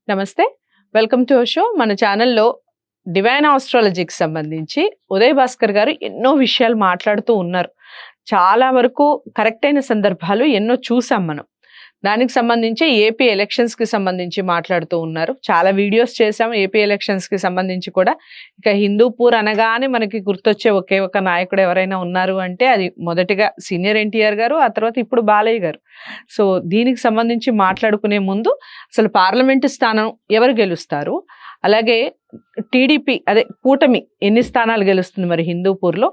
నమస్తే, welcome to our show. మన ఛానల్లో డివైన్ ఆస్ట్రాలజీకి సంబంధించి ఉదయ్ భాస్కర్ గారు ఎన్నో విషయాలు మాట్లాడుతూ ఉన్నారు. చాలా వరకు కరెక్ట్ అయిన సందర్భాలు ఎన్నో చూసాం మనం. దానికి సంబంధించి ఏపీ ఎలక్షన్స్కి సంబంధించి మాట్లాడుతూ ఉన్నారు. చాలా వీడియోస్ చేసాం ఏపీ ఎలక్షన్స్కి సంబంధించి కూడా. ఇక హిందూపూర్ అనగానే మనకి గుర్తొచ్చే ఒకే ఒక నాయకుడు ఎవరైనా ఉన్నారు అంటే అది మొదటిగా సీనియర్ ఎన్టీఆర్ గారు, ఆ తర్వాత ఇప్పుడు బాలయ్య గారు. సో దీనికి సంబంధించి మాట్లాడుకునే ముందు అసలు పార్లమెంటు స్థానం ఎవరు గెలుస్తారు, అలాగే టీడీపీ అదే కూటమి ఎన్ని స్థానాలు గెలుస్తుంది మరి హిందూపూర్లో,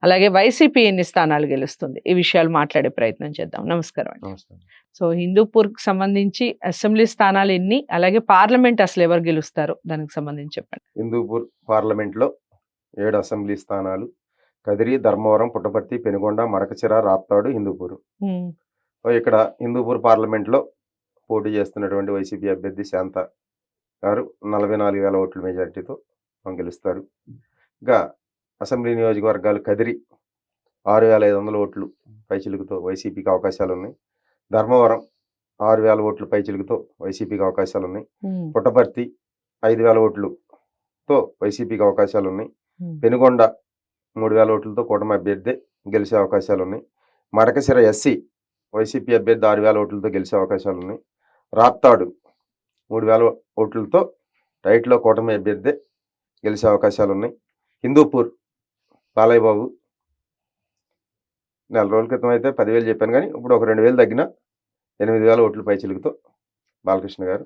అలాగే వైసీపీ ఎన్ని స్థానాలు గెలుస్తుంది, ఈ విషయాలు మాట్లాడే ప్రయత్నం చేద్దాం. నమస్కారం అండి. సో హిందూపూర్కి సంబంధించి అసెంబ్లీ స్థానాలు ఎన్ని, అలాగే పార్లమెంట్ అసలు ఎవరు గెలుస్తారు దానికి సంబంధించి చెప్పండి. హిందూపూర్ పార్లమెంట్లో 7 అసెంబ్లీ స్థానాలు. కదిరి, ధర్మవరం, పుట్టపర్తి, పెనుగొండ, మడకచిర, రాప్తాడు, హిందూపూర్. ఇక్కడ హిందూపూర్ పార్లమెంట్లో పోటీ చేస్తున్నటువంటి వైసీపీ అభ్యర్థి శాంత గారు 44,000 ఓట్ల మెజారిటీతో గెలుస్తారు. ఇంకా అసెంబ్లీ నియోజకవర్గాలు కదిరి 6,500 ఓట్లు పైచిలుకుతో వైసీపీకి అవకాశాలు ఉన్నాయి. ధర్మవరం 6,000 ఓట్లు పైచిలుకుతో వైసీపీకి అవకాశాలు ఉన్నాయి. పుట్టపర్తి 5,000 ఓట్లుతో వైసీపీకి అవకాశాలు ఉన్నాయి. పెనుగొండ 3,000 ఓట్లతో కూటమి అభ్యర్థి గెలిచే అవకాశాలు ఉన్నాయి. మడకసిర ఎస్సీ వైసీపీ అభ్యర్థి 6,000 ఓట్లతో గెలిచే అవకాశాలు ఉన్నాయి. రాప్తాడు 3,000 ఓట్లతో రైట్లో కూటమి అభ్యర్థి గెలిచే అవకాశాలు ఉన్నాయి. హిందూపూర్ బాలయ్య బాబు నెల రోజుల క్రితం అయితే 10,000 చెప్పాను, కానీ ఇప్పుడు ఒక 2,000 తగ్గిన 8,000 ఓట్ల పైచిలుకుతో బాలకృష్ణ గారు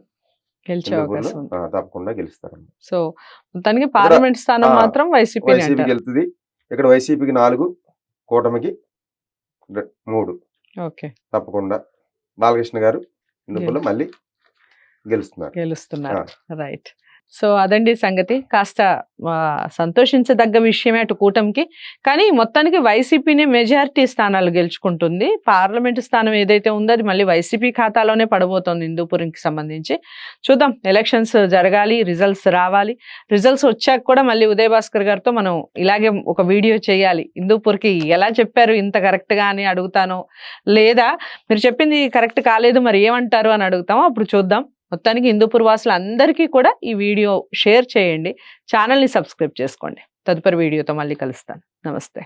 తప్పకుండా గెలుస్తారు. సో మొత్తానికి పార్లమెంట్ స్థానం మాత్రం వైసీపీకి గెలుతుంది. ఇక్కడ వైసీపీకి 4, కూటమికి 3. ఓకే, తప్పకుండా బాలకృష్ణ గారు హిందూపూర్లో మళ్ళీ గెలుస్తున్నారు. రైట్. సో అదండి సంగతి. కాస్త సంతోషించదగ్గ విషయమే అటు కూటమికి, కానీ మొత్తానికి వైసీపీని మెజారిటీ స్థానాలు గెలుచుకుంటుంది. పార్లమెంటు స్థానం ఏదైతే ఉందో అది మళ్ళీ వైసీపీ ఖాతాలోనే పడబోతోంది హిందూపూర్కి సంబంధించి. చూద్దాం, ఎలక్షన్స్ జరగాలి, రిజల్ట్స్ రావాలి. రిజల్ట్స్ వచ్చాక కూడా మళ్ళీ ఉదయ్ భాస్కర్ గారితో మనం ఇలాగే ఒక వీడియో చేయాలి. హిందూపూర్కి ఎలా చెప్పారు ఇంత కరెక్ట్గా అని అడుగుతాను, లేదా మీరు చెప్పింది కరెక్ట్ కాలేదు మరి ఏమంటారు అని అడుగుతాము. అప్పుడు చూద్దాం. మొత్తానికి హిందూపూర్ వాసులు అందరికీ కూడా ఈ వీడియో షేర్ చేయండి, ఛానల్ని సబ్స్క్రైబ్ చేసుకోండి. తదుపరి వీడియోతో మళ్ళీ కలుస్తాను. నమస్తే.